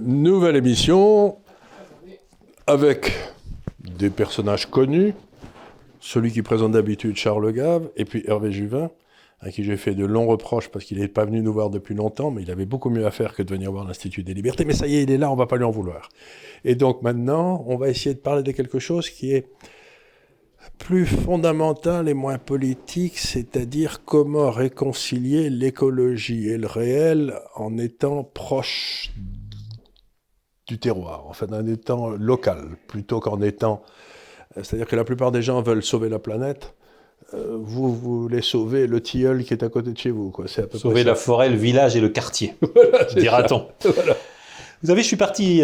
Nouvelle émission avec des personnages connus, celui qui présente d'habitude Charles Gave et puis Hervé Juvin, à qui j'ai fait de longs reproches parce qu'il n'est pas venu nous voir depuis longtemps, mais il avait beaucoup mieux à faire que de venir voir l'Institut des Libertés. Mais ça y est, il est là, on ne va pas lui en vouloir. Et donc maintenant, on va essayer de parler de quelque chose qui est plus fondamental et moins politique, c'est-à-dire comment réconcilier l'écologie et le réel en étant proche du terroir, en fait, en étant local, plutôt qu'en étant... C'est-à-dire que la plupart des gens veulent sauver la planète, vous voulez sauver le tilleul qui est à côté de chez vous, quoi. C'est à peu sauver près la forêt, le village et le quartier, voilà, dira-t-on. Voilà. Vous savez, je suis parti,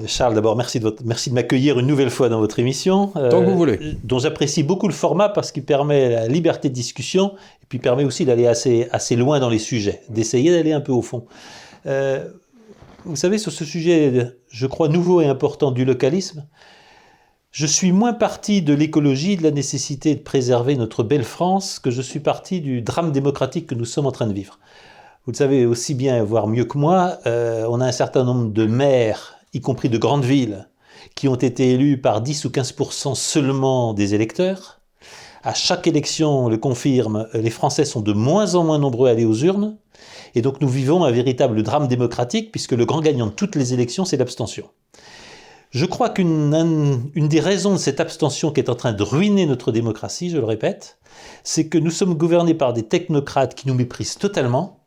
Charles, d'abord, merci de m'accueillir une nouvelle fois dans votre émission. Tant que vous voulez. Dont j'apprécie beaucoup le format parce qu'il permet la liberté de discussion et puis permet aussi d'aller assez loin dans les sujets, d'essayer d'aller un peu au fond. Vous savez, sur ce sujet, je crois, nouveau et important du localisme, je suis moins parti de l'écologie, de la nécessité de préserver notre belle France, que je suis parti du drame démocratique que nous sommes en train de vivre. Vous le savez aussi bien, voire mieux que moi, on a un certain nombre de maires, y compris de grandes villes, qui ont été élus par 10 ou 15% seulement des électeurs. À chaque élection, on le confirme, les Français sont de moins en moins nombreux à aller aux urnes. Et donc nous vivons un véritable drame démocratique, puisque le grand gagnant de toutes les élections, c'est l'abstention. Je crois qu'une des raisons de cette abstention qui est en train de ruiner notre démocratie, je le répète, c'est que nous sommes gouvernés par des technocrates qui nous méprisent totalement,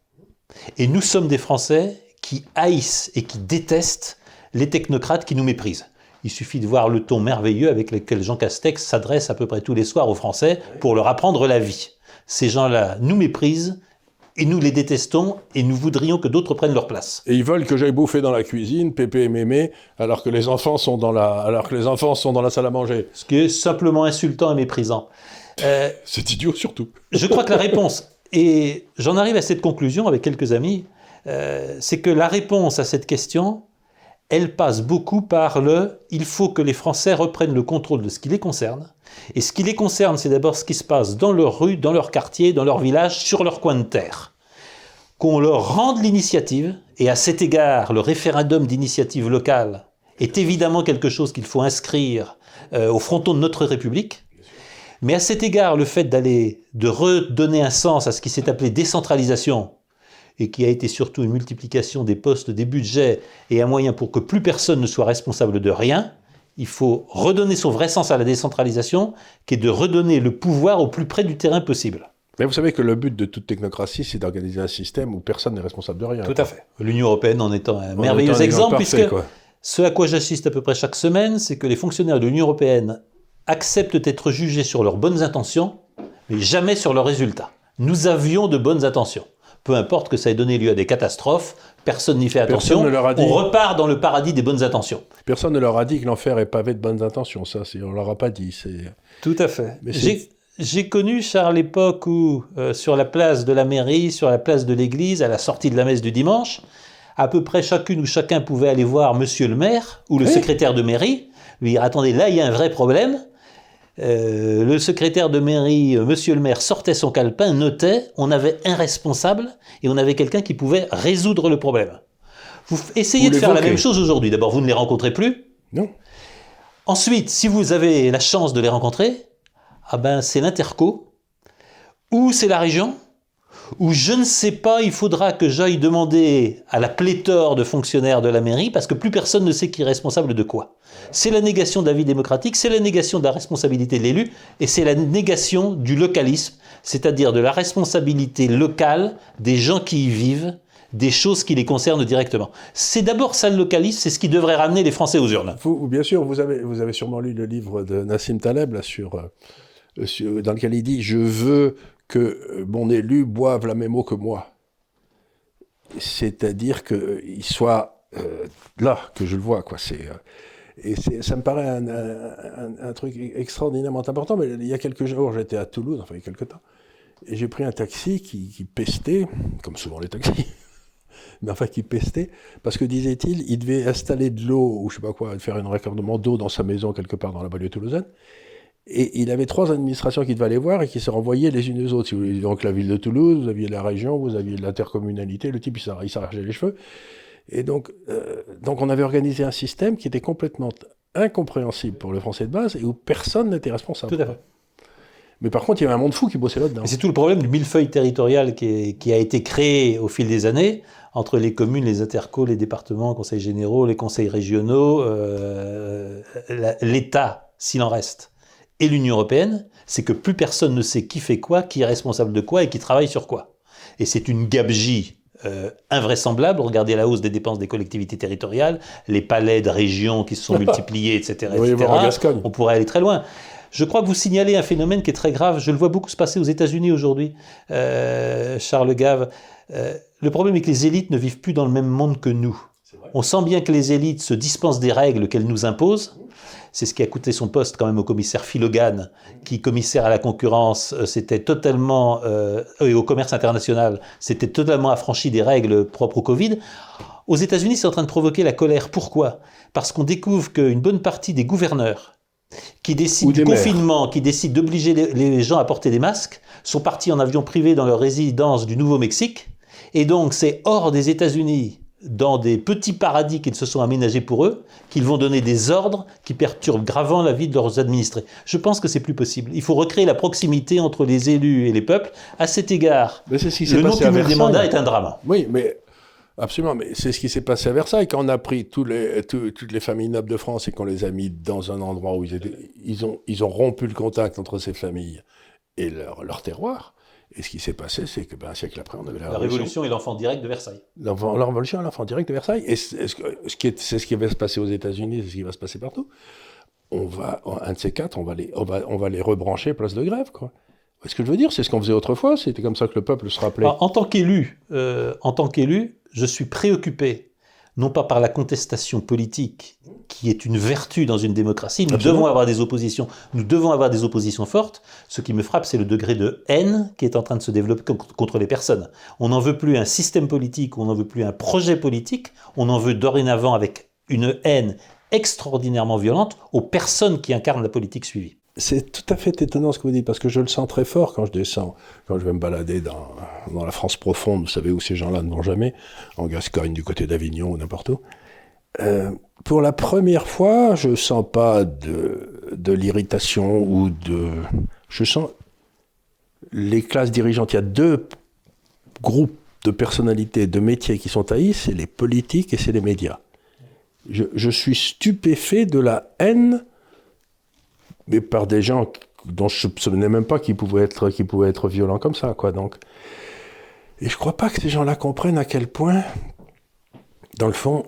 et nous sommes des Français qui haïssent et qui détestent les technocrates qui nous méprisent. Il suffit de voir le ton merveilleux avec lequel Jean Castex s'adresse à peu près tous les soirs aux Français pour leur apprendre la vie. Ces gens-là nous méprisent, et nous les détestons, et nous voudrions que d'autres prennent leur place. Et ils veulent que j'aille bouffer dans la cuisine, Pépé et Mémé, alors que les enfants sont dans la salle à manger. Ce qui est simplement insultant et méprisant. C'est idiot surtout. Je crois que la réponse, et j'en arrive à cette conclusion avec quelques amis, c'est que la réponse à cette question, elle passe beaucoup par il faut que les Français reprennent le contrôle de ce qui les concerne. Et ce qui les concerne, c'est d'abord ce qui se passe dans leur rue, dans leur quartier, dans leur village, sur leur coin de terre. Qu'on leur rende l'initiative, et à cet égard, le référendum d'initiative locale est évidemment quelque chose qu'il faut inscrire au fronton de notre République. Mais à cet égard, le fait de redonner un sens à ce qui s'est appelé décentralisation, et qui a été surtout une multiplication des postes, des budgets, et un moyen pour que plus personne ne soit responsable de rien, il faut redonner son vrai sens à la décentralisation, qui est de redonner le pouvoir au plus près du terrain possible. Mais vous savez que le but de toute technocratie, c'est d'organiser un système où personne n'est responsable de rien. Tout à fait. L'Union européenne en étant un merveilleux exemple, puisque ce à quoi j'assiste à peu près chaque semaine, c'est que les fonctionnaires de l'Union européenne acceptent d'être jugés sur leurs bonnes intentions, mais jamais sur leurs résultats. Nous avions de bonnes intentions. Peu importe que ça ait donné lieu à des catastrophes, personne n'y fait attention, on repart dans le paradis des bonnes intentions. Personne ne leur a dit que l'enfer est pavé de bonnes intentions, ça, on ne leur a pas dit. Tout à fait. J'ai connu, Charles, l'époque où, sur la place de la mairie, sur la place de l'église, à la sortie de la messe du dimanche, à peu près chacune ou chacun pouvait aller voir monsieur le maire ou le secrétaire de mairie, lui dire « Attendez, là, il y a un vrai problème ». Le secrétaire de mairie, monsieur le maire, sortait son calepin, notait, on avait un responsable et on avait quelqu'un qui pouvait résoudre le problème. Vous essayez de faire la même chose aujourd'hui. D'abord, vous ne les rencontrez plus. Non. Ensuite, si vous avez la chance de les rencontrer, c'est l'interco, ou c'est la région, ou je ne sais pas, il faudra que j'aille demander à la pléthore de fonctionnaires de la mairie, parce que plus personne ne sait qui est responsable de quoi. C'est la négation de la vie démocratique, c'est la négation de la responsabilité de l'élu, et c'est la négation du localisme, c'est-à-dire de la responsabilité locale des gens qui y vivent, des choses qui les concernent directement. C'est d'abord ça le localisme, c'est ce qui devrait ramener les Français aux urnes. Bien sûr, vous avez sûrement lu le livre de Nassim Taleb, là, dans lequel il dit « Je veux que mon élu boive la même eau que moi ». C'est-à-dire qu'il soit là, que je le vois, quoi. Ça me paraît un truc extraordinairement important, mais il y a quelques jours, j'étais à Toulouse, enfin il y a quelques temps, et j'ai pris un taxi qui pestait, comme souvent les taxis, mais enfin qui pestait, parce que, disait-il, il devait installer de l'eau, ou je sais pas quoi, faire un raccordement d'eau dans sa maison quelque part dans la banlieue toulousaine, et il avait 3 administrations qui devaient aller voir et qui se renvoyaient les unes aux autres. Si vous voulez, donc la ville de Toulouse, vous aviez la région, vous aviez l'intercommunalité, le type il s'arrachait les cheveux. Et donc on avait organisé un système qui était complètement incompréhensible pour le français de base et où personne n'était responsable. Tout à fait. Mais par contre, il y avait un monde fou qui bossait là-dedans. Et c'est tout le problème du millefeuille territorial qui a été créé au fil des années entre les communes, les intercos, les départements, les conseils généraux, les conseils régionaux, l'État, s'il en reste, et l'Union européenne. C'est que plus personne ne sait qui fait quoi, qui est responsable de quoi et qui travaille sur quoi. Et c'est une gabegie invraisemblable. Regardez la hausse des dépenses des collectivités territoriales, les palais de régions qui se sont multipliés, etc. On pourrait aller très loin. Je crois que vous signalez un phénomène qui est très grave. Je le vois beaucoup se passer aux États-Unis aujourd'hui, Charles Gave. Le problème est que les élites ne vivent plus dans le même monde que nous. On sent bien que les élites se dispensent des règles qu'elles nous imposent. C'est ce qui a coûté son poste quand même au commissaire Phil Hogan, qui, commissaire à la concurrence, s'était totalement, et au commerce international, s'était totalement affranchi des règles propres au Covid. Aux États-Unis, c'est en train de provoquer la colère. Pourquoi ? Parce qu'on découvre qu'une bonne partie des gouverneurs qui décident du confinement, qui décident d'obliger les gens à porter des masques, sont partis en avion privé dans leur résidence du Nouveau-Mexique. Et donc, c'est hors des États-Unis, dans des petits paradis qu'ils se sont aménagés pour eux, qu'ils vont donner des ordres qui perturbent gravement la vie de leurs administrés. Je pense que c'est plus possible. Il faut recréer la proximité entre les élus et les peuples. À cet égard, le non-cumul des mandats est un drame. Oui, mais absolument. Mais c'est ce qui s'est passé à Versailles quand on a pris toutes les familles nobles de France et qu'on les a mis dans un endroit où ils ont rompu le contact entre ces familles et leur terroir. Et ce qui s'est passé, c'est que un siècle après, on avait la Révolution et l'enfant direct de Versailles. La Révolution et l'enfant direct de Versaille. Et c'est ce qui va se passer aux États-Unis, c'est ce qui va se passer partout. Un de ces quatre, on va les rebrancher place de grève, quoi. Ce que je veux dire, c'est ce qu'on faisait autrefois. C'était comme ça que le peuple se rappelait. En tant qu'élu, je suis préoccupé, non pas par la contestation politique, qui est une vertu dans une démocratie. Nous devons avoir des oppositions. Nous devons avoir des oppositions fortes. Ce qui me frappe, c'est le degré de haine qui est en train de se développer contre les personnes. On n'en veut plus un système politique, on n'en veut plus un projet politique. On en veut dorénavant avec une haine extraordinairement violente aux personnes qui incarnent la politique suivie. C'est tout à fait étonnant ce que vous dites, parce que je le sens très fort quand je descends, quand je vais me balader dans la France profonde, vous savez où ces gens-là ne vont jamais, en Gascogne, du côté d'Avignon ou n'importe où. Pour la première fois, je sens pas de l'irritation je sens les classes dirigeantes. Il y a deux groupes de personnalités, de métiers qui sont haïs, c'est les politiques et c'est les médias. Je suis stupéfait de la haine, mais par des gens dont je ne soupçonnais même pas qu'ils pouvaient être violents comme ça, quoi. Donc, et je crois pas que ces gens-là comprennent à quel point, dans le fond,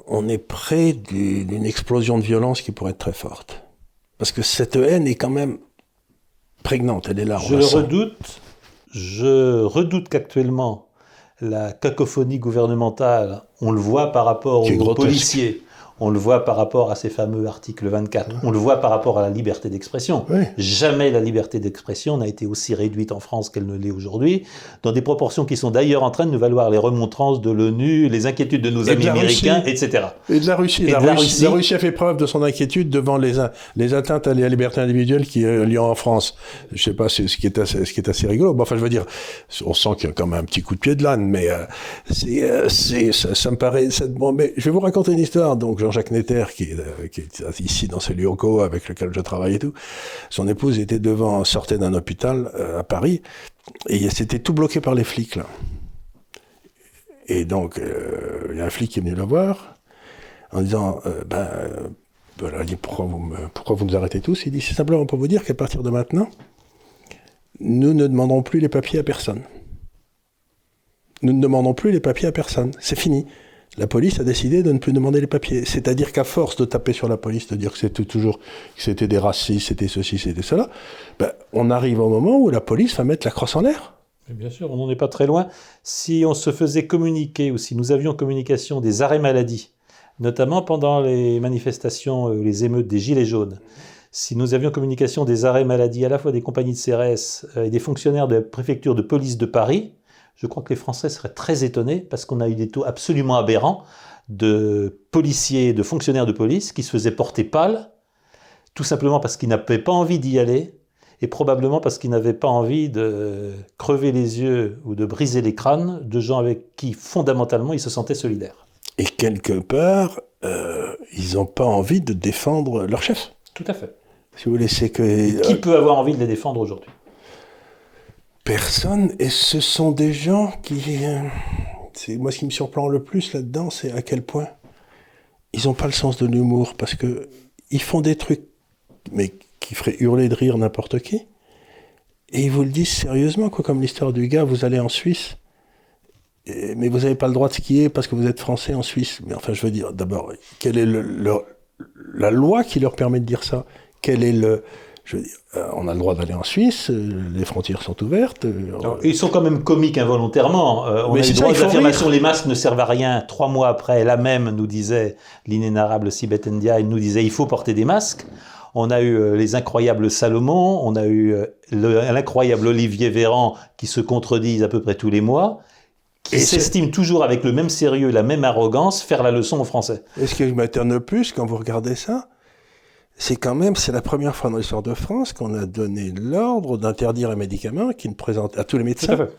on est près d'une explosion de violence qui pourrait être très forte. Parce que cette haine est quand même prégnante, elle est là. Je redoute qu'actuellement, la cacophonie gouvernementale, on le voit par rapport aux policiers, on le voit par rapport à ces fameux articles 24, on le voit par rapport à la liberté d'expression. Oui. Jamais la liberté d'expression n'a été aussi réduite en France qu'elle ne l'est aujourd'hui, dans des proportions qui sont d'ailleurs en train de nous valoir les remontrances de l'ONU, les inquiétudes de nos amis américains, etc. Et de la Russie. La Russie a fait preuve de son inquiétude devant les atteintes à la liberté individuelle qui ont lieu en France. Je sais pas, c'est ce qui est assez rigolo. Bon, enfin, je veux dire, on sent qu'il y a quand même un petit coup de pied de l'âne, mais ça me paraît... Bon, mais je vais vous raconter une histoire, donc Jean-Jacques Netter, qui est ici dans ces locaux avec lesquels je travaille et tout, son épouse sortait d'un hôpital à Paris, et c'était tout bloqué par les flics, là. Et donc, il y a un flic qui est venu la voir, en disant, elle a dit, pourquoi vous nous arrêtez tous? Il dit, c'est simplement pour vous dire qu'à partir de maintenant, nous ne demanderons plus les papiers à personne. Nous ne demandons plus les papiers à personne. C'est fini. La police a décidé de ne plus demander les papiers. C'est-à-dire qu'à force de taper sur la police, de dire que c'était des racistes, c'était ceci, c'était cela, on arrive au moment où la police va mettre la crosse en l'air. Mais bien sûr, on n'en est pas très loin. Si on se faisait communiquer, ou si nous avions communication des arrêts maladie, notamment pendant les manifestations, les émeutes des Gilets jaunes, si nous avions communication des arrêts maladie à la fois des compagnies de CRS et des fonctionnaires de la préfecture de police de Paris, je crois que les Français seraient très étonnés parce qu'on a eu des taux absolument aberrants de policiers, de fonctionnaires de police qui se faisaient porter pâle, tout simplement parce qu'ils n'avaient pas envie d'y aller et probablement parce qu'ils n'avaient pas envie de crever les yeux ou de briser les crânes de gens avec qui, fondamentalement, ils se sentaient solidaires. Et quelque part, ils n'ont pas envie de défendre leur chef. Tout à fait. Si vous voulez, c'est que... Qui peut avoir envie de les défendre aujourd'hui? Personne. Et ce sont des gens qui... moi, ce qui me surprend le plus là-dedans, c'est à quel point ils n'ont pas le sens de l'humour. Parce que ils font des trucs, mais qui feraient hurler de rire n'importe qui. Et ils vous le disent sérieusement, quoi, comme l'histoire du gars, vous allez en Suisse, mais vous n'avez pas le droit de skier parce que vous êtes français en Suisse. Mais enfin, je veux dire, d'abord, quelle est la loi qui leur permet de dire ça? Quel est je veux dire, on a le droit d'aller en Suisse, les frontières sont ouvertes. Alors, ils sont quand même comiques involontairement. On mais a eu c'est droit ça, d'affirmation, les masques ne servent à rien. 3 mois après, la même nous disait, l'inénarrable Sibeth Ndiaye nous disait, il faut porter des masques. On a eu les incroyables Salomon, on a eu l'incroyable Olivier Véran qui se contredisent à peu près tous les mois, qui s'estiment toujours avec le même sérieux, la même arrogance, faire la leçon aux Français. Et ce qui m'étonne le plus quand vous regardez ça, c'est la première fois dans l'histoire de France qu'on a donné l'ordre d'interdire un médicament qui ne présente à tous les médecins. Tout à fait.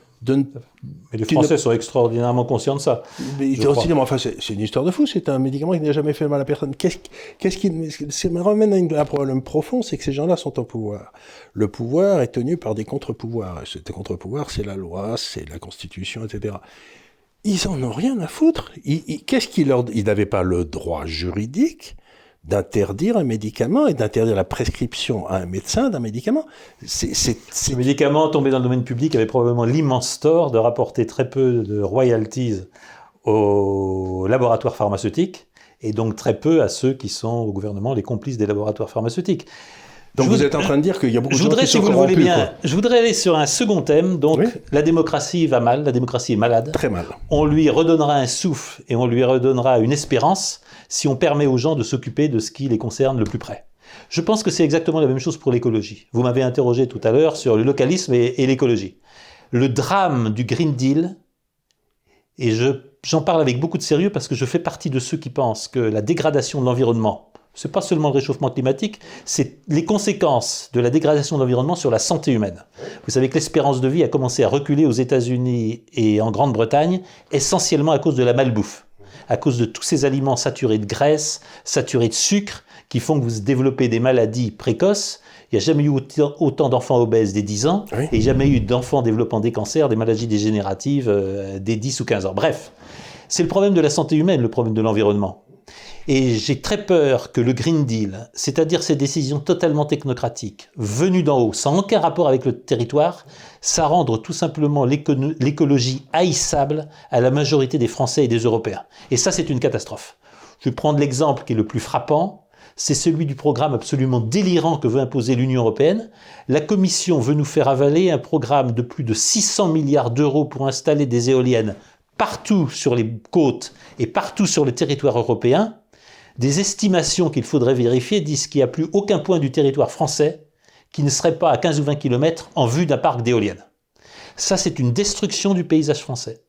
Mais les Français sont extraordinairement conscients de ça. Mais c'est une histoire de fou, c'est un médicament qui n'a jamais fait mal à personne. Ça me ramène à un problème profond, c'est que ces gens-là sont au pouvoir. Le pouvoir est tenu par des contre-pouvoirs. Ces contre-pouvoirs, c'est la loi, c'est la Constitution, etc. Ils en ont rien à foutre. Ils n'avaient pas le droit juridique d'interdire un médicament et d'interdire la prescription à un médecin d'un médicament. Ce médicament tombé dans le domaine public avait probablement l'immense tort de rapporter très peu de royalties aux laboratoires pharmaceutiques et donc très peu à ceux qui sont au gouvernement les complices des laboratoires pharmaceutiques. Donc vous êtes en train de dire qu'il y a beaucoup de gens qui sont corrompus. Si vous le voulez bien, je voudrais aller sur un second thème. Donc, oui. La démocratie va mal, la démocratie est malade. Très mal. On lui redonnera un souffle et on lui redonnera une espérance si on permet aux gens de s'occuper de ce qui les concerne le plus près. Je pense que c'est exactement la même chose pour l'écologie. Vous m'avez interrogé tout à l'heure sur le localisme et l'écologie. Le drame du Green Deal, et j'en parle avec beaucoup de sérieux parce que je fais partie de ceux qui pensent que la dégradation de l'environnement, ce n'est pas seulement le réchauffement climatique, c'est les conséquences de la dégradation de l'environnement sur la santé humaine. Vous savez que l'espérance de vie a commencé à reculer aux États-Unis et en Grande-Bretagne, essentiellement à cause de la malbouffe, à cause de tous ces aliments saturés de graisse, saturés de sucre, qui font que vous développez des maladies précoces. Il n'y a jamais eu autant d'enfants obèses dès 10 ans, oui. Et jamais eu d'enfants développant des cancers, des maladies dégénératives dès 10 ou 15 ans. Bref, c'est le problème de la santé humaine, le problème de l'environnement. Et j'ai très peur que le Green Deal, c'est-à-dire ces décisions totalement technocratiques, venues d'en haut, sans aucun rapport avec le territoire, ça rende tout simplement l'écologie haïssable à la majorité des Français et des Européens. Et ça, c'est une catastrophe. Je vais prendre l'exemple qui est le plus frappant, c'est celui du programme absolument délirant que veut imposer l'Union européenne. La Commission veut nous faire avaler un programme de plus de 600 milliards d'euros pour installer des éoliennes partout sur les côtes et partout sur le territoire européen. Des estimations qu'il faudrait vérifier disent qu'il n'y a plus aucun point du territoire français qui ne serait pas à 15 ou 20 km en vue d'un parc d'éoliennes. Ça, c'est une destruction du paysage français.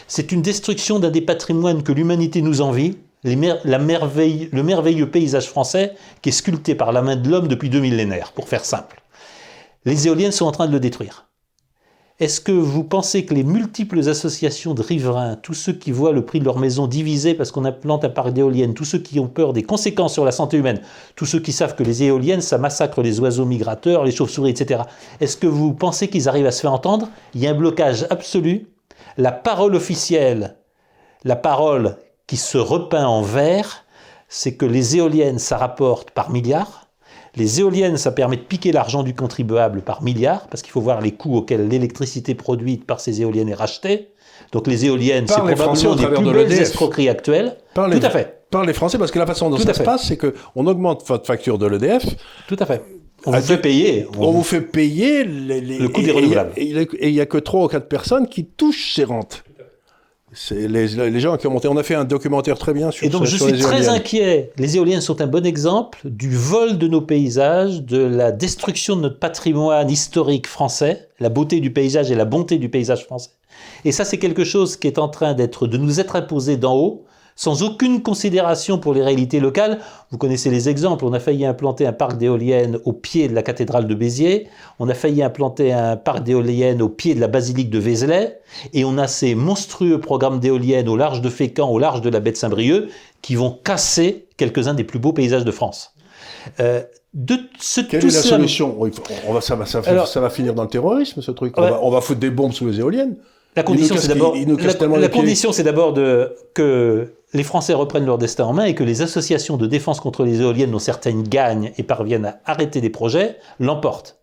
C'est une destruction d'un des patrimoines que l'humanité nous envie, le merveilleux paysage français qui est sculpté par la main de l'homme depuis 2 millénaires, pour faire simple. Les éoliennes sont en train de le détruire. Est-ce que vous pensez que les multiples associations de riverains, tous ceux qui voient le prix de leur maison divisé parce qu'on implante un parc d'éoliennes, tous ceux qui ont peur des conséquences sur la santé humaine, tous ceux qui savent que les éoliennes, ça massacre les oiseaux migrateurs, les chauves-souris, etc. Est-ce que vous pensez qu'ils arrivent à se faire entendre? Il y a un blocage absolu. La parole officielle, la parole qui se repeint en vert, c'est que les éoliennes, ça rapporte par milliards. Les éoliennes, ça permet de piquer l'argent du contribuable par milliards, parce qu'il faut voir les coûts auxquels l'électricité produite par ces éoliennes est rachetée. Donc les éoliennes, c'est probablement des plus belles escroqueries actuelles. Tout à fait. Par les Français, parce que la façon dont ça se passe, c'est qu'on augmente votre facture de l'EDF. Tout à fait. On vous fait payer. On vous fait payer le coût des renouvelables. Et il n'y a que 3 ou 4 personnes qui touchent ces rentes. C'est les gens qui ont monté. On a fait un documentaire très bien sur les éoliennes. Et donc je suis très inquiet. Les éoliennes sont un bon exemple du vol de nos paysages, de la destruction de notre patrimoine historique français, la beauté du paysage et la bonté du paysage français. Et ça, c'est quelque chose qui est en train de nous être imposé d'en haut sans aucune considération pour les réalités locales. Vous connaissez les exemples, on a failli implanter un parc d'éoliennes au pied de la cathédrale de Béziers, on a failli implanter un parc d'éoliennes au pied de la basilique de Vézelay, et on a ces monstrueux programmes d'éoliennes au large de Fécamp, au large de la baie de Saint-Brieuc, qui vont casser quelques-uns des plus beaux paysages de France. Quelle est la solution? Ça va finir dans le terrorisme, ce truc. Ouais. On va foutre des bombes sous les éoliennes. La condition, c'est d'abord que les Français reprennent leur destin en main et que les associations de défense contre les éoliennes, dont certaines gagnent et parviennent à arrêter des projets, l'emportent.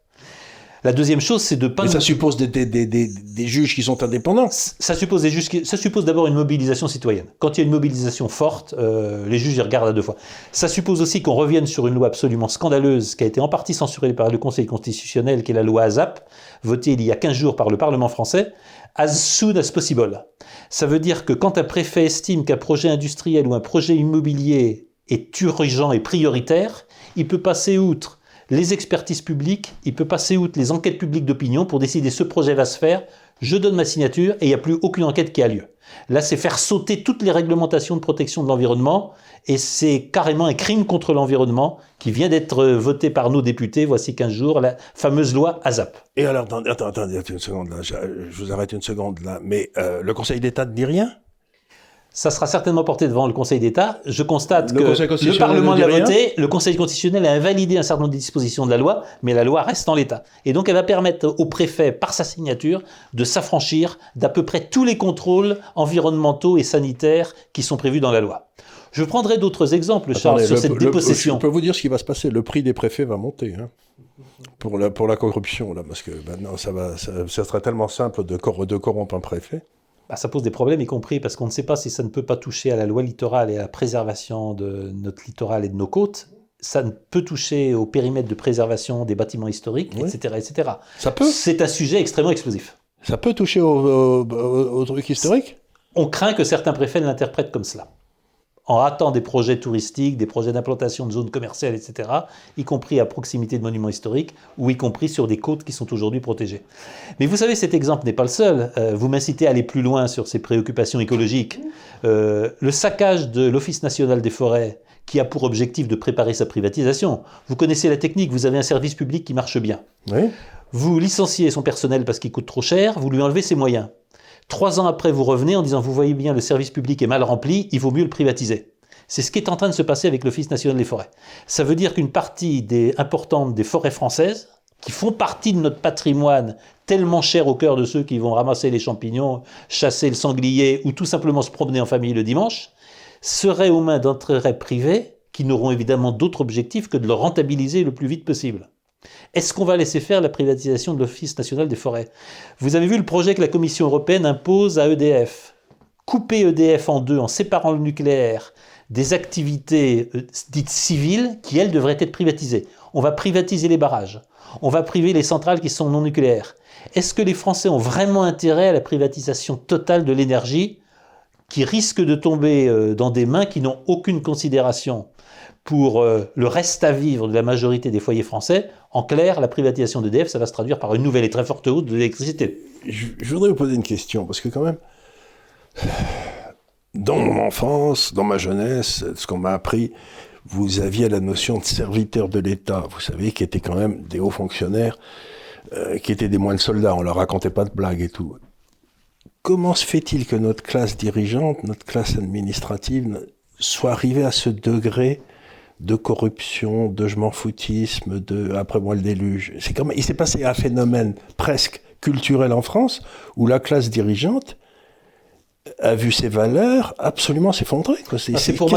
La deuxième chose, c'est de pas... Mais ça suppose des juges qui sont indépendants. Ça suppose d'abord une mobilisation citoyenne. Quand il y a une mobilisation forte, les juges y regardent à deux fois. Ça suppose aussi qu'on revienne sur une loi absolument scandaleuse qui a été en partie censurée par le Conseil constitutionnel, qui est la loi ASAP, votée il y a 15 jours par le Parlement français, as soon as possible. Ça veut dire que quand un préfet estime qu'un projet industriel ou un projet immobilier est urgent et prioritaire, il peut passer outre les expertises publiques, il peut passer outre les enquêtes publiques d'opinion pour décider ce projet va se faire, je donne ma signature et il n'y a plus aucune enquête qui a lieu. Là, c'est faire sauter toutes les réglementations de protection de l'environnement et c'est carrément un crime contre l'environnement qui vient d'être voté par nos députés, voici 15 jours, la fameuse loi ASAP. Et alors, attendez une seconde là, je vous arrête une seconde là, mais le Conseil d'État ne dit rien ? Ça sera certainement porté devant le Conseil d'État. Je constate que le Parlement l'a voté, le Conseil constitutionnel a invalidé un certain nombre de dispositions de la loi, mais la loi reste en l'état. Et donc elle va permettre au préfet, par sa signature, de s'affranchir d'à peu près tous les contrôles environnementaux et sanitaires qui sont prévus dans la loi. Je prendrai d'autres exemples, Charles, sur cette dépossession. Je peux vous dire ce qui va se passer. Le prix des préfets va monter pour la corruption, là, parce que maintenant, ça sera tellement simple de corrompre un préfet. Ça pose des problèmes, y compris parce qu'on ne sait pas si ça ne peut pas toucher à la loi littorale et à la préservation de notre littoral et de nos côtes. Ça ne peut toucher au périmètre de préservation des bâtiments historiques, oui. etc., etc. Ça peut. C'est un sujet extrêmement explosif. Ça peut toucher au truc historique ? On craint que certains préfets l'interprètent comme cela, en ratant des projets touristiques, des projets d'implantation de zones commerciales, etc., y compris à proximité de monuments historiques, ou y compris sur des côtes qui sont aujourd'hui protégées. Mais vous savez, cet exemple n'est pas le seul. Vous m'incitez à aller plus loin sur ces préoccupations écologiques. Le saccage de l'Office national des forêts, qui a pour objectif de préparer sa privatisation. Vous connaissez la technique, vous avez un service public qui marche bien. Oui. Vous licenciez son personnel parce qu'il coûte trop cher, vous lui enlevez ses moyens. 3 ans après, vous revenez en disant « Vous voyez bien, le service public est mal rempli, il vaut mieux le privatiser ». C'est ce qui est en train de se passer avec l'Office national des forêts. Ça veut dire qu'une partie importante des forêts françaises, qui font partie de notre patrimoine tellement cher au cœur de ceux qui vont ramasser les champignons, chasser le sanglier ou tout simplement se promener en famille le dimanche, seraient aux mains d'intérêts privés qui n'auront évidemment d'autre objectif que de le rentabiliser le plus vite possible. Est-ce qu'on va laisser faire la privatisation de l'Office national des forêts ? Vous avez vu le projet que la Commission européenne impose à EDF. Couper EDF en deux en séparant le nucléaire des activités dites civiles qui, elles, devraient être privatisées. On va privatiser les barrages. On va priver les centrales qui sont non nucléaires. Est-ce que les Français ont vraiment intérêt à la privatisation totale de l'énergie qui risque de tomber dans des mains qui n'ont aucune considération pour le reste à vivre de la majorité des foyers français? En clair, la privatisation d'EDF, ça va se traduire par une nouvelle et très forte hausse de l'électricité. Je voudrais vous poser une question, parce que quand même, dans mon enfance, dans ma jeunesse, ce qu'on m'a appris, vous aviez la notion de serviteur de l'État, vous savez, qui étaient quand même des hauts fonctionnaires, qui étaient des moines soldats, on leur racontait pas de blagues et tout. Comment se fait-il que notre classe dirigeante, notre classe administrative, soit arrivée à ce degré de corruption, de je m'en foutisme, de après moi le déluge? C'est comme, il s'est passé un phénomène presque culturel en France, où la classe dirigeante a vu ses valeurs absolument s'effondrer. Qu'est-ce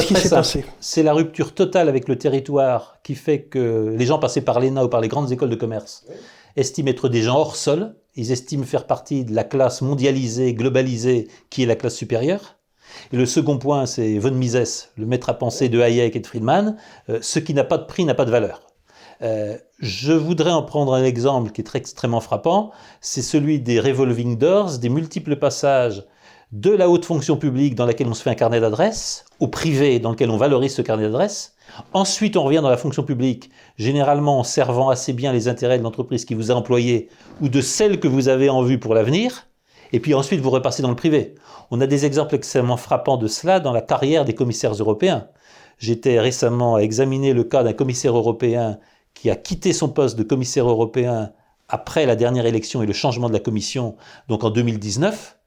qui s'est passé ? C'est la rupture totale avec le territoire qui fait que les gens passés par l'ENA ou par les grandes écoles de commerce estiment être des gens hors sol, ils estiment faire partie de la classe mondialisée, globalisée, qui est la classe supérieure. Et le second point, c'est von Mises, le maître à penser de Hayek et de Friedman, ce qui n'a pas de prix n'a pas de valeur. Je voudrais en prendre un exemple qui est extrêmement frappant, c'est celui des revolving doors, des multiples passages de la haute fonction publique dans laquelle on se fait un carnet d'adresses, au privé dans lequel on valorise ce carnet d'adresses. Ensuite, on revient dans la fonction publique, généralement en servant assez bien les intérêts de l'entreprise qui vous a employé ou de celle que vous avez en vue pour l'avenir. Et puis ensuite, vous repassez dans le privé. On a des exemples extrêmement frappants de cela dans la carrière des commissaires européens. J'étais récemment à examiner le cas d'un commissaire européen qui a quitté son poste de commissaire européen après la dernière élection et le changement de la commission, donc en 2019,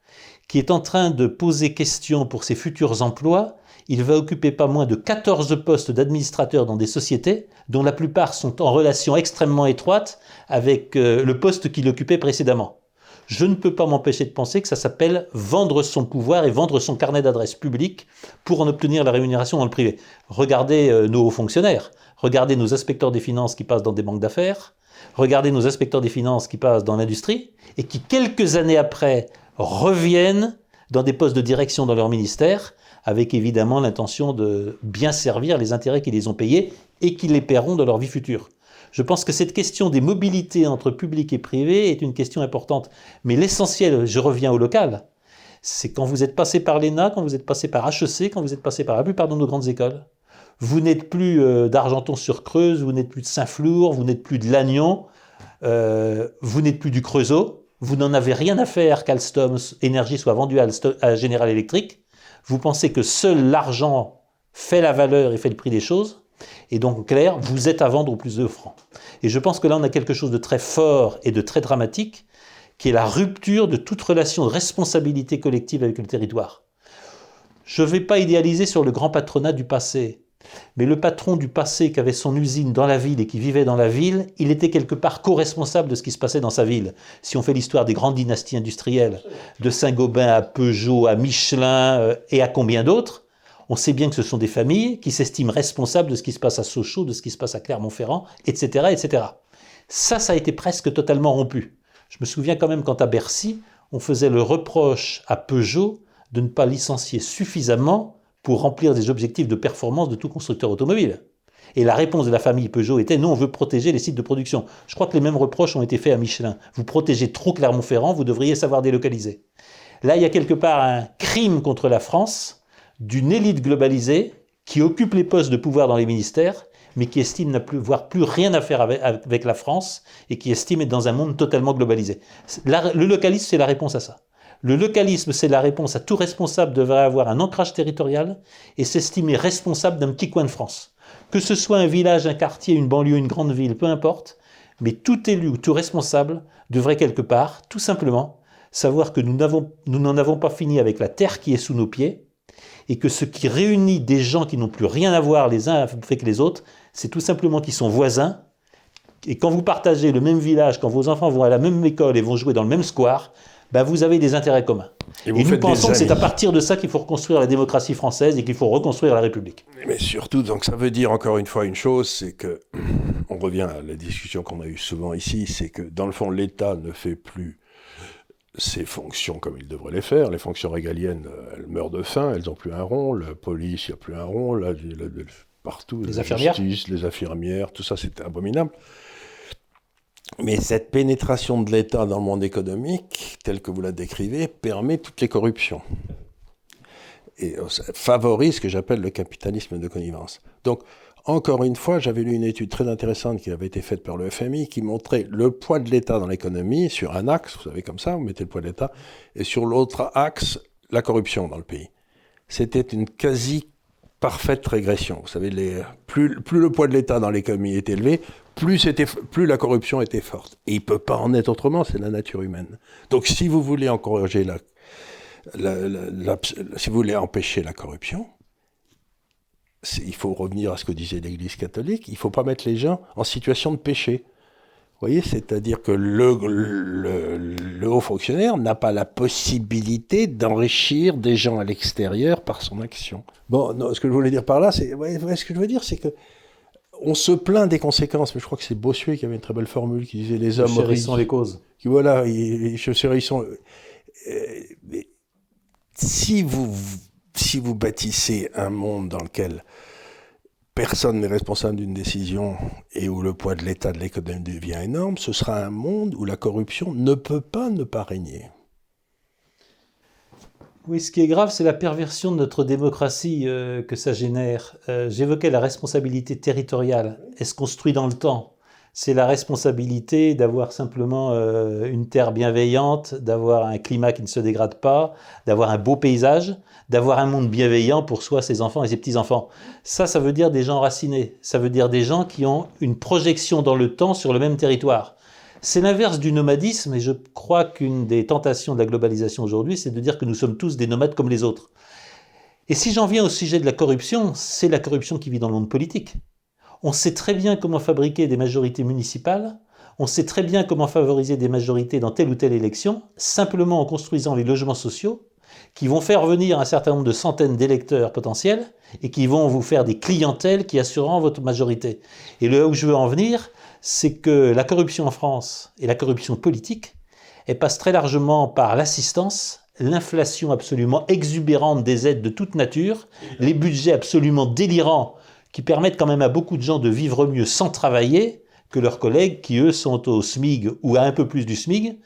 qui est en train de poser question pour ses futurs emplois. Il va occuper pas moins de 14 postes d'administrateur dans des sociétés, dont la plupart sont en relation extrêmement étroite avec le poste qu'il occupait précédemment. Je ne peux pas m'empêcher de penser que ça s'appelle vendre son pouvoir et vendre son carnet d'adresses publiques pour en obtenir la rémunération dans le privé. Regardez nos hauts fonctionnaires, regardez nos inspecteurs des finances qui passent dans des banques d'affaires, regardez nos inspecteurs des finances qui passent dans l'industrie et qui, quelques années après, reviennent dans des postes de direction dans leur ministère, avec évidemment l'intention de bien servir les intérêts qui les ont payés et qui les paieront dans leur vie future. Je pense que cette question des mobilités entre public et privé est une question importante. Mais l'essentiel, je reviens au local, c'est quand vous êtes passé par l'ENA, quand vous êtes passé par HEC, quand vous êtes passé par la plupart de nos grandes écoles. Vous n'êtes plus d'Argenton-sur-Creuse, vous n'êtes plus de Saint-Flour, vous n'êtes plus de Lannion, vous n'êtes plus du Creusot, vous n'en avez rien à faire qu'Alstom Énergie soit vendu à General Electric. Vous pensez que seul l'argent fait la valeur et fait le prix des choses. Et donc, clair, vous êtes à vendre au plus de francs. Et je pense que là, on a quelque chose de très fort et de très dramatique, qui est la rupture de toute relation de responsabilité collective avec le territoire. Je ne vais pas idéaliser sur le grand patronat du passé, mais le patron du passé qui avait son usine dans la ville et qui vivait dans la ville, il était quelque part co-responsable de ce qui se passait dans sa ville. Si on fait l'histoire des grandes dynasties industrielles, de Saint-Gobain à Peugeot, à Michelin et à combien d'autres, on sait bien que ce sont des familles qui s'estiment responsables de ce qui se passe à Sochaux, de ce qui se passe à Clermont-Ferrand, etc., etc. Ça a été presque totalement rompu. Je me souviens quand même quand à Bercy, on faisait le reproche à Peugeot de ne pas licencier suffisamment pour remplir des objectifs de performance de tout constructeur automobile. Et la réponse de la famille Peugeot était « non, on veut protéger les sites de production ». Je crois que les mêmes reproches ont été faits à Michelin. Vous protégez trop Clermont-Ferrand, vous devriez savoir délocaliser. Là, il y a quelque part un crime contre la France d'une élite globalisée qui occupe les postes de pouvoir dans les ministères, mais qui estime ne voir plus rien à faire avec la France et qui estime être dans un monde totalement globalisé. Le localisme, c'est la réponse à ça. Le localisme, c'est la réponse à tout responsable devrait avoir un ancrage territorial et s'estimer responsable d'un petit coin de France. Que ce soit un village, un quartier, une banlieue, une grande ville, peu importe, mais tout élu ou tout responsable devrait quelque part, tout simplement, savoir que nous n'en avons pas fini avec la terre qui est sous nos pieds, et que ce qui réunit des gens qui n'ont plus rien à voir les uns avec les autres, c'est tout simplement qu'ils sont voisins, et quand vous partagez le même village, quand vos enfants vont à la même école et vont jouer dans le même square, ben vous avez des intérêts communs. Et nous pensons que c'est à partir de ça qu'il faut reconstruire la démocratie française et qu'il faut reconstruire la République. Mais surtout, donc ça veut dire encore une fois une chose, c'est que, on revient à la discussion qu'on a eue souvent ici, c'est que dans le fond, l'État ne fait plus ses fonctions comme il devrait les faire. Les fonctions régaliennes, elles meurent de faim, elles n'ont plus un rond. La police, il n'y a plus un rond. Là, partout, les infirmières. Justice, les infirmières, tout ça, c'est abominable. Mais cette pénétration de l'État dans le monde économique, telle que vous la décrivez, permet toutes les corruptions. Et ça favorise ce que j'appelle le capitalisme de connivence. Donc, encore une fois, j'avais lu une étude très intéressante qui avait été faite par le FMI qui montrait le poids de l'État dans l'économie sur un axe, vous savez comme ça, vous mettez le poids de l'État, et sur l'autre axe, la corruption dans le pays. C'était une quasi parfaite régression. Vous savez, plus le poids de l'État dans l'économie est élevé, plus la corruption était forte. Et il ne peut pas en être autrement, c'est la nature humaine. Donc si vous voulez encourager si vous voulez empêcher la corruption, il faut revenir à ce que disait l'Église catholique, il ne faut pas mettre les gens en situation de péché. Vous voyez, c'est-à-dire que le haut fonctionnaire n'a pas la possibilité d'enrichir des gens à l'extérieur par son action. Bon, non, ce que je voulais dire par là, ce que je veux dire, c'est que on se plaint des conséquences, mais je crois que c'est Bossuet qui avait une très belle formule qui disait les hommes chérissons les causes. Voilà, chérissons. Mais si vous bâtissez un monde dans lequel personne n'est responsable d'une décision et où le poids de l'État de l'économie devient énorme, ce sera un monde où la corruption ne peut pas ne pas régner. Oui, ce qui est grave, c'est la perversion de notre démocratie que ça génère. J'évoquais la responsabilité territoriale. Elle se construit dans le temps. C'est la responsabilité d'avoir simplement une terre bienveillante, d'avoir un climat qui ne se dégrade pas, d'avoir un beau paysage, d'avoir un monde bienveillant pour soi, ses enfants et ses petits-enfants. Ça veut dire des gens enracinés. Ça veut dire des gens qui ont une projection dans le temps sur le même territoire. C'est l'inverse du nomadisme, et je crois qu'une des tentations de la globalisation aujourd'hui, c'est de dire que nous sommes tous des nomades comme les autres. Et si j'en viens au sujet de la corruption, c'est la corruption qui vit dans le monde politique. On sait très bien comment fabriquer des majorités municipales, on sait très bien comment favoriser des majorités dans telle ou telle élection, simplement en construisant les logements sociaux, qui vont faire venir un certain nombre de centaines d'électeurs potentiels, et qui vont vous faire des clientèles qui assureront votre majorité. Et là où je veux en venir, c'est que la corruption en France et la corruption politique, elle passe très largement par l'assistance, l'inflation absolument exubérante des aides de toute nature, les budgets absolument délirants qui permettent quand même à beaucoup de gens de vivre mieux sans travailler que leurs collègues qui, eux, sont au SMIC ou à un peu plus du SMIC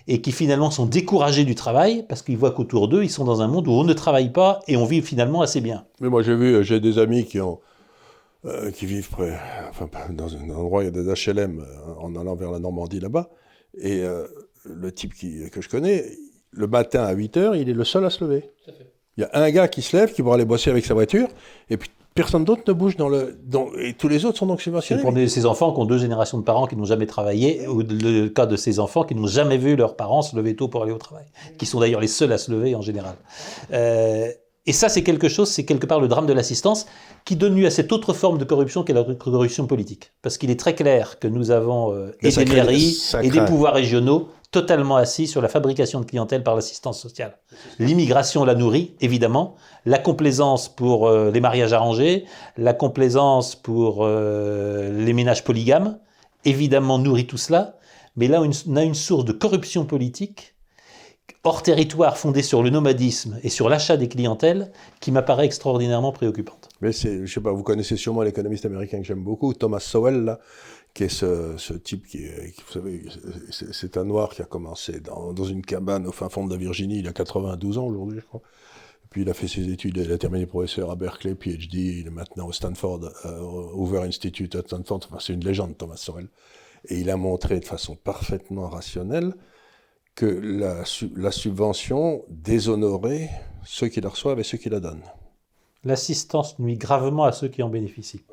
et qui finalement sont découragés du travail parce qu'ils voient qu'autour d'eux, ils sont dans un monde où on ne travaille pas et on vit finalement assez bien. Mais moi, j'ai des amis qui vivent dans un endroit, il y a des HLM en allant vers la Normandie là-bas. Et le type que je connais, le matin à 8h, il est le seul à se lever. Il y a un gars qui se lève, qui va aller bosser avec sa voiture, et puis personne d'autre ne bouge et tous les autres sont donc subventionnés. C'est pour ces enfants qui ont 2 générations de parents qui n'ont jamais travaillé, ou le cas de ces enfants qui n'ont jamais vu leurs parents se lever tôt pour aller au travail, qui sont d'ailleurs les seuls à se lever en général. Et ça, c'est quelque part le drame de l'assistance qui donne lieu à cette autre forme de corruption qu'est la corruption politique. Parce qu'il est très clair que nous avons et des mairies et des pouvoirs régionaux totalement assis sur la fabrication de clientèle par l'assistance sociale. L'immigration la nourrit, évidemment. La complaisance pour les mariages arrangés, la complaisance pour les ménages polygames, évidemment nourrit tout cela. Mais là, on a une source de corruption politique hors territoire fondée sur le nomadisme et sur l'achat des clientèles qui m'apparaît extraordinairement préoccupante. Mais je sais pas, vous connaissez sûrement l'économiste américain que j'aime beaucoup, Thomas Sowell, là, qui est ce type qui, vous savez, c'est un noir qui a commencé dans une cabane au fin fond de la Virginie, il a 92 ans aujourd'hui, je crois. Puis il a fait ses études, il a terminé professeur à Berkeley, PhD, il est maintenant au Stanford, Hoover Institute à Stanford, enfin, c'est une légende, Thomas Sowell. Et il a montré de façon parfaitement rationnelle que la subvention déshonorait ceux qui la reçoivent et ceux qui la donnent. L'assistance nuit gravement à ceux qui en bénéficient,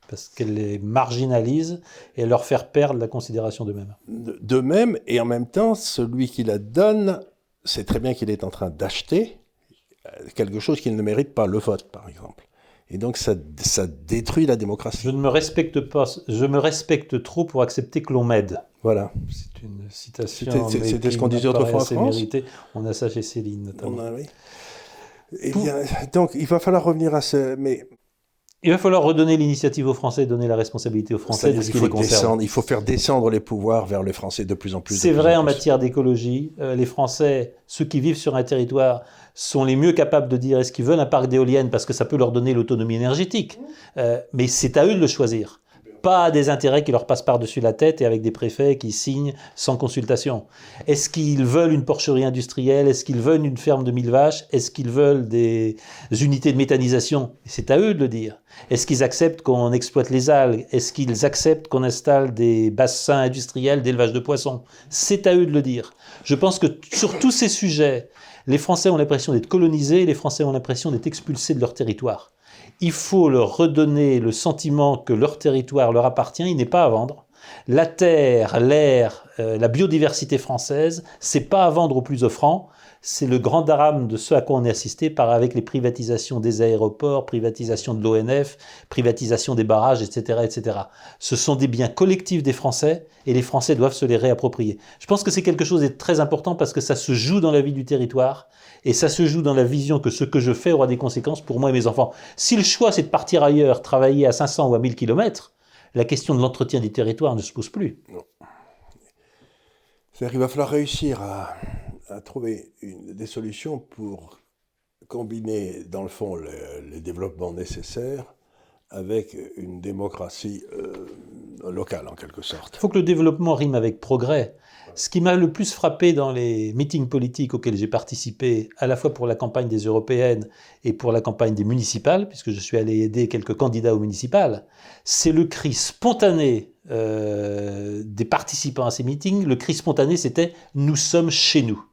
parce qu'elle les marginalise et leur fait perdre la considération d'eux-mêmes. D'eux-mêmes, et en même temps, celui qui la donne sait très bien qu'il est en train d'acheter quelque chose qu'il ne mérite pas, le vote par exemple. Et donc ça détruit la démocratie. Je ne me respecte pas, je me respecte trop pour accepter que l'on m'aide. Voilà. C'est une citation. C'était ce qu'on disait autrefois en France. Mérité. On a ça chez Céline notamment. Oui. Donc il va falloir revenir à ce... Mais... Il va falloir redonner l'initiative aux Français, donner la responsabilité aux Français de ce qui les concerne. Il faut faire descendre les pouvoirs vers les Français de plus en plus. C'est vrai en matière d'écologie. Les Français, ceux qui vivent sur un territoire, sont les mieux capables de dire est-ce qu'ils veulent un parc d'éoliennes parce que ça peut leur donner l'autonomie énergétique. Mais c'est à eux de le choisir. Pas des intérêts qui leur passent par-dessus la tête et avec des préfets qui signent sans consultation. Est-ce qu'ils veulent une porcherie industrielle? Est-ce qu'ils veulent une ferme de 1000 vaches? Est-ce qu'ils veulent des unités de méthanisation? C'est à eux de le dire. Est-ce qu'ils acceptent qu'on exploite les algues? Est-ce qu'ils acceptent qu'on installe des bassins industriels d'élevage de poissons? C'est à eux de le dire. Je pense que sur tous ces sujets, les Français ont l'impression d'être colonisés, les Français ont l'impression d'être expulsés de leur territoire. Il faut leur redonner le sentiment que leur territoire leur appartient, il n'est pas à vendre. La terre, l'air, la biodiversité française, c'est pas à vendre au plus offrant. C'est le grand drame de ce à quoi on est assisté avec les privatisations des aéroports, privatisation de l'ONF, privatisation des barrages, etc., etc. Ce sont des biens collectifs des Français et les Français doivent se les réapproprier. Je pense que c'est quelque chose de très important parce que ça se joue dans la vie du territoire et ça se joue dans la vision que ce que je fais aura des conséquences pour moi et mes enfants. Si le choix c'est de partir ailleurs, travailler à 500 ou à 1000 km, la question de l'entretien du territoire ne se pose plus. Non. C'est-à-dire qu'il va falloir réussir à trouver des solutions pour combiner, dans le fond, les développements nécessaires avec une démocratie locale, en quelque sorte. Il faut que le développement rime avec progrès. Ce qui m'a le plus frappé dans les meetings politiques auxquels j'ai participé, à la fois pour la campagne des européennes et pour la campagne des municipales, puisque je suis allé aider quelques candidats aux municipales, c'est le cri spontané des participants à ces meetings, le cri spontané, c'était « nous sommes chez nous ».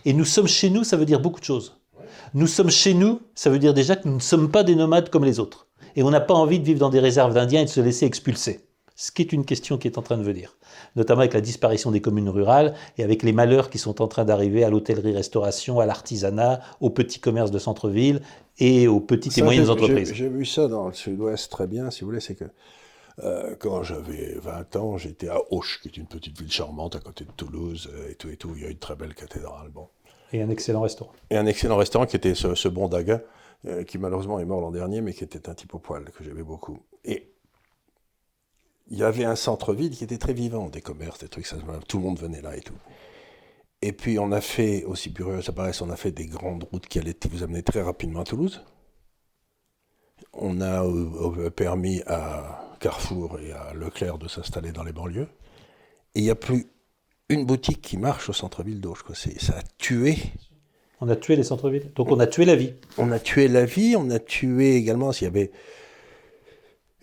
Et « nous sommes chez nous », ça veut dire beaucoup de choses. Nous sommes chez nous, ça veut dire déjà que nous ne sommes pas des nomades comme les autres. Et on n'a pas envie de vivre dans des réserves d'Indiens et de se laisser expulser. Ce qui est une question qui est en train de venir. Notamment avec la disparition des communes rurales et avec les malheurs qui sont en train d'arriver à l'hôtellerie-restauration, à l'artisanat, aux petits commerces de centre-ville et aux petites et moyennes entreprises. J'ai vu ça dans le sud-ouest très bien, si vous voulez, c'est que quand j'avais 20 ans, j'étais à Auch, qui est une petite ville charmante à côté de Toulouse, et tout, il y a une très belle cathédrale, bon. Et un excellent restaurant. Et un excellent restaurant qui était ce bon Daga, qui malheureusement est mort l'an dernier, mais qui était un type au poil, que j'aimais beaucoup. Et il y avait un centre-ville qui était très vivant, des commerces, des trucs, ça, tout le monde venait là et tout. Et puis on a fait, aussi curieux ça paraisse, on a fait des grandes routes qui allaient vous amener très rapidement à Toulouse. On a permis à Carrefour et à Leclerc de s'installer dans les banlieues. Et il n'y a plus une boutique qui marche au centre-ville d'Auch. Ça a tué. On a tué les centres-villes. Donc on a tué la vie. On a tué la vie, on a tué également s'il y avait...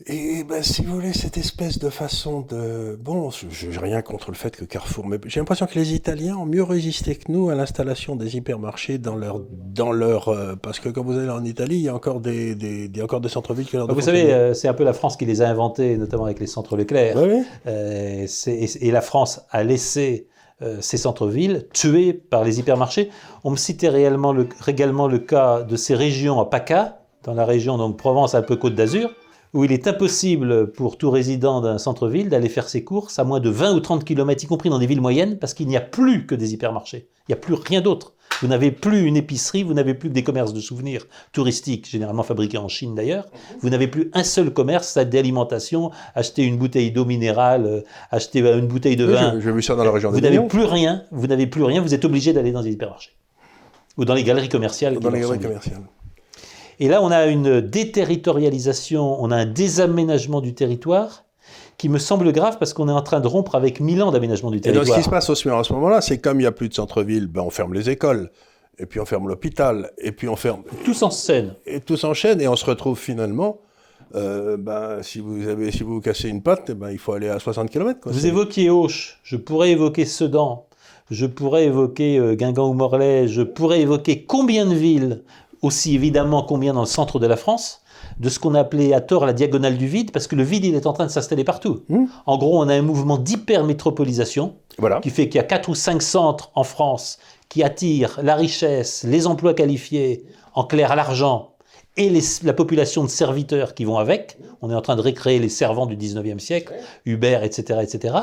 Et ben, si vous voulez, cette espèce de façon de... Bon, je n'ai rien contre le fait que Carrefour... Mais j'ai l'impression que les Italiens ont mieux résisté que nous à l'installation des hypermarchés dans leur parce que quand vous allez en Italie, il y a encore des centres-villes qui leur... Vous savez, c'est un peu la France qui les a inventés, notamment avec les centres Leclerc. Oui. Et la France a laissé ces centres-villes tués par les hypermarchés. On me citait également le cas de ces régions à PACA, dans la région donc Provence-Alpes-Côte d'Azur, où il est impossible pour tout résident d'un centre-ville d'aller faire ses courses à moins de 20 ou 30 km, y compris dans des villes moyennes, parce qu'il n'y a plus que des hypermarchés. Il n'y a plus rien d'autre. Vous n'avez plus une épicerie, vous n'avez plus que des commerces de souvenirs touristiques, généralement fabriqués en Chine d'ailleurs. Vous n'avez plus un seul commerce d'alimentation, acheter une bouteille d'eau minérale, acheter une bouteille de vin. J'ai vu ça dans la région des Vous n'avez plus rien, vous êtes obligé d'aller dans des hypermarchés. Ou dans les galeries commerciales. Dans les galeries commerciales. Et là, on a une déterritorialisation, on a un désaménagement du territoire qui me semble grave parce qu'on est en train de rompre avec 1000 ans d'aménagement du territoire. Et donc, ce qui se passe aussi à ce moment-là, c'est comme il n'y a plus de centre-ville, ben, on ferme les écoles, et puis on ferme l'hôpital, et puis on ferme... Tout s'enchaîne. Et tout s'enchaîne, et on se retrouve finalement... si vous cassez une patte, ben, il faut aller à 60 km. Quoi. Vous évoquiez Auch, je pourrais évoquer Sedan, je pourrais évoquer Guingamp ou Morlaix, je pourrais évoquer combien de villes, aussi évidemment combien dans le centre de la France, de ce qu'on a appelé à tort la diagonale du vide, parce que le vide, il est en train de s'installer partout. En gros, on a un mouvement d'hypermétropolisation qui fait qu'il y a 4 ou 5 centres en France qui attirent la richesse, les emplois qualifiés, en clair l'argent, et la population de serviteurs qui vont avec. On est en train de récréer les servants du 19e siècle, Uber, etc., etc.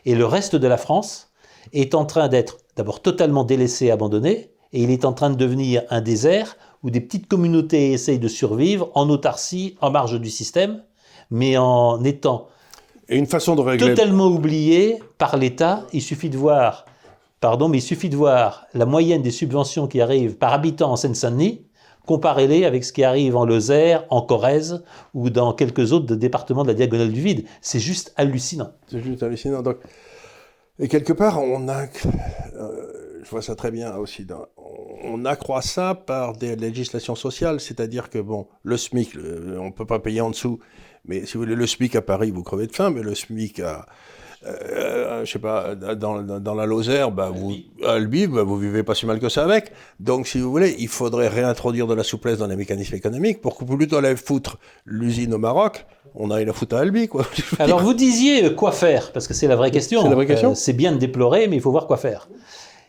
Et le reste de la France est en train d'être d'abord totalement délaissé, abandonné, et il est en train de devenir un désert où des petites communautés essayent de survivre en autarcie, en marge du système, mais en étant totalement oubliées par l'État. Il suffit de voir la moyenne des subventions qui arrivent par habitant en Seine-Saint-Denis, comparez-les avec ce qui arrive en Lozère, en Corrèze ou dans quelques autres départements de la diagonale du vide. C'est juste hallucinant. C'est juste hallucinant. Donc, et quelque part, on a... je vois ça très bien aussi. On accroît ça par des législations sociales, c'est-à-dire que, bon, le SMIC, on ne peut pas payer en dessous, mais si vous voulez, le SMIC à Paris, vous crevez de faim, mais le SMIC à... je sais pas, dans la Lozère, à Albi, vous vivez pas si mal que ça avec. Donc, si vous voulez, il faudrait réintroduire de la souplesse dans les mécanismes économiques pour que plutôt aller foutre l'usine au Maroc, on aille la foutre à Albi, quoi. Alors, vous disiez quoi faire, parce que c'est la vraie question. C'est la vraie question. C'est bien de déplorer, mais il faut voir quoi faire.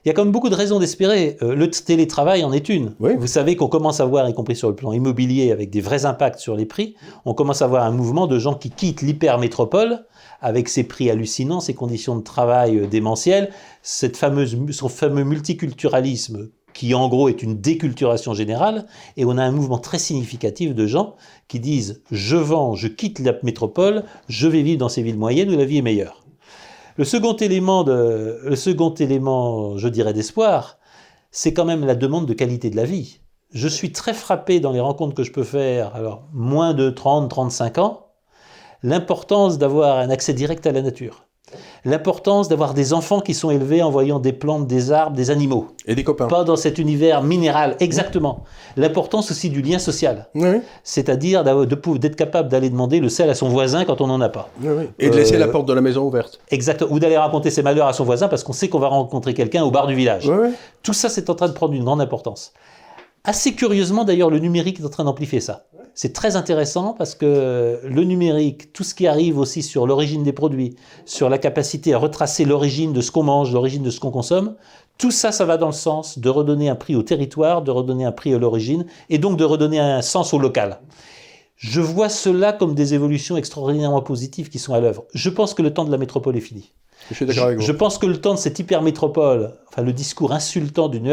Il y a quand même beaucoup de raisons d'espérer. Le télétravail en est une. Oui. Vous savez qu'on commence à voir, y compris sur le plan immobilier, avec des vrais impacts sur les prix, on commence à voir un mouvement de gens qui quittent l'hypermétropole avec ses prix hallucinants, ses conditions de travail démentielles, son fameux multiculturalisme qui en gros est une déculturation générale, et on a un mouvement très significatif de gens qui disent « je quitte la métropole, je vais vivre dans ces villes moyennes où la vie est meilleure ». Le second élément, je dirais, d'espoir, c'est quand même la demande de qualité de la vie. Je suis très frappé dans les rencontres que je peux faire, alors moins de 30, 35 ans, l'importance d'avoir un accès direct à la nature. L'importance d'avoir des enfants qui sont élevés en voyant des plantes, des arbres, des animaux. Et des copains. Pas dans cet univers minéral, exactement. L'importance aussi du lien social. Oui, C'est-à-dire d'être capable d'aller demander le sel à son voisin quand on n'en a pas. oui, oui. Et de laisser la porte de la maison ouverte. Exactement. Ou d'aller raconter ses malheurs à son voisin parce qu'on sait qu'on va rencontrer quelqu'un au bar du village. Oui, oui. Tout ça, c'est en train de prendre une grande importance. Assez curieusement, d'ailleurs, le numérique est en train d'amplifier ça. C'est très intéressant parce que le numérique, tout ce qui arrive aussi sur l'origine des produits, sur la capacité à retracer l'origine de ce qu'on mange, l'origine de ce qu'on consomme, tout ça, ça va dans le sens de redonner un prix au territoire, de redonner un prix à l'origine et donc de redonner un sens au local. Je vois cela comme des évolutions extraordinairement positives qui sont à l'œuvre. Je pense que le temps de la métropole est fini. Je suis d'accord avec vous. Je pense que le temps de cette hypermétropole, enfin le discours insultant d'une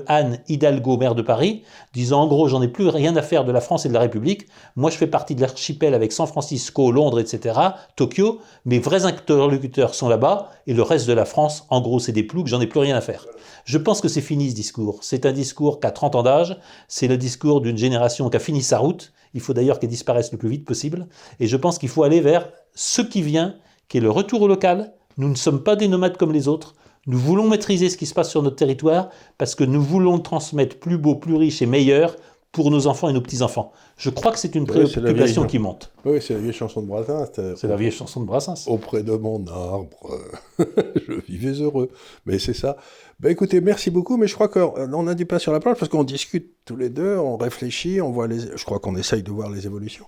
Anne Hidalgo, maire de Paris, disant en gros j'en ai plus rien à faire de la France et de la République, moi je fais partie de l'archipel avec San Francisco, Londres, etc., Tokyo, mes vrais interlocuteurs sont là-bas, et le reste de la France, en gros c'est des ploucs, j'en ai plus rien à faire. Je pense que c'est fini ce discours. C'est un discours qui a 30 ans d'âge, c'est le discours d'une génération qui a fini sa route, il faut d'ailleurs qu'elle disparaisse le plus vite possible, et je pense qu'il faut aller vers ce qui vient, qui est le retour au local. Nous ne sommes pas des nomades comme les autres. Nous voulons maîtriser ce qui se passe sur notre territoire parce que nous voulons le transmettre plus beau, plus riche et meilleur pour nos enfants et nos petits-enfants. Je crois que c'est une préoccupation qui monte. Oui, c'est la vieille chanson de Brassens. C'est la vieille chanson de Brassens. Auprès de mon arbre, je vivais heureux. Mais c'est ça. Ben écoutez, merci beaucoup, mais je crois qu'on a du pain sur la planche parce qu'on discute tous les deux, on réfléchit, on voit je crois qu'on essaye de voir les évolutions.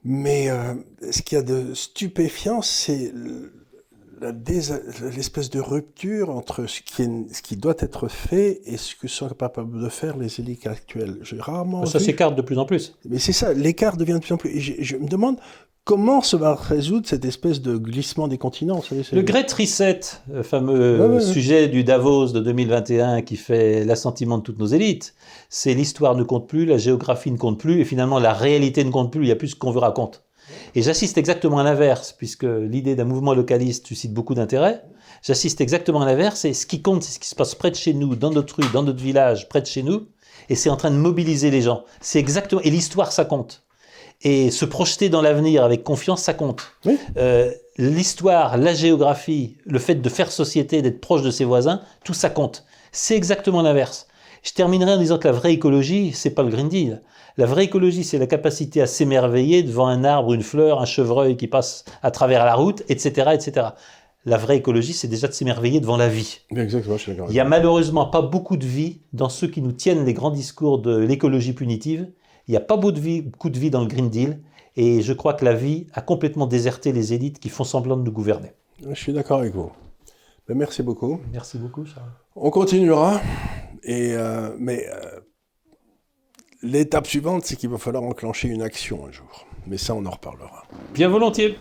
Mais ce qu'il y a de stupéfiant, c'est l'espèce de rupture entre ce qui doit être fait et ce que sont capables de faire les élites actuelles. J'ai rarement ça s'écarte de plus en plus. Mais c'est ça, l'écart devient de plus en plus. Et je me demande comment se va résoudre cette espèce de glissement des continents. Vous savez, le Great Reset, le fameux sujet du Davos de 2021 qui fait l'assentiment de toutes nos élites, c'est l'histoire ne compte plus, la géographie ne compte plus, et finalement la réalité ne compte plus, il n'y a plus ce qu'on veut raconter. Et j'assiste exactement à l'inverse, puisque l'idée d'un mouvement localiste suscite beaucoup d'intérêt. J'assiste exactement à l'inverse, et ce qui compte, c'est ce qui se passe près de chez nous, dans notre rue, dans notre village, près de chez nous, et c'est en train de mobiliser les gens. C'est exactement, et l'histoire, ça compte. Et se projeter dans l'avenir avec confiance, ça compte. Oui. L'histoire, la géographie, le fait de faire société, d'être proche de ses voisins, tout ça compte. C'est exactement l'inverse. Je terminerai en disant que la vraie écologie, c'est pas le Green Deal. La vraie écologie, c'est la capacité à s'émerveiller devant un arbre, une fleur, un chevreuil qui passe à travers la route, etc., etc. La vraie écologie, c'est déjà de s'émerveiller devant la vie. Exactement, je suis d'accord. Il n'y a malheureusement pas beaucoup de vie dans ceux qui nous tiennent les grands discours de l'écologie punitive. Il n'y a pas beaucoup de vie dans le Green Deal. Et je crois que la vie a complètement déserté les élites qui font semblant de nous gouverner. Je suis d'accord avec vous. Ben, merci beaucoup. Merci beaucoup, Charles. On continuera. Mais l'étape suivante, c'est qu'il va falloir enclencher une action un jour. Mais ça, on en reparlera. Bien volontiers.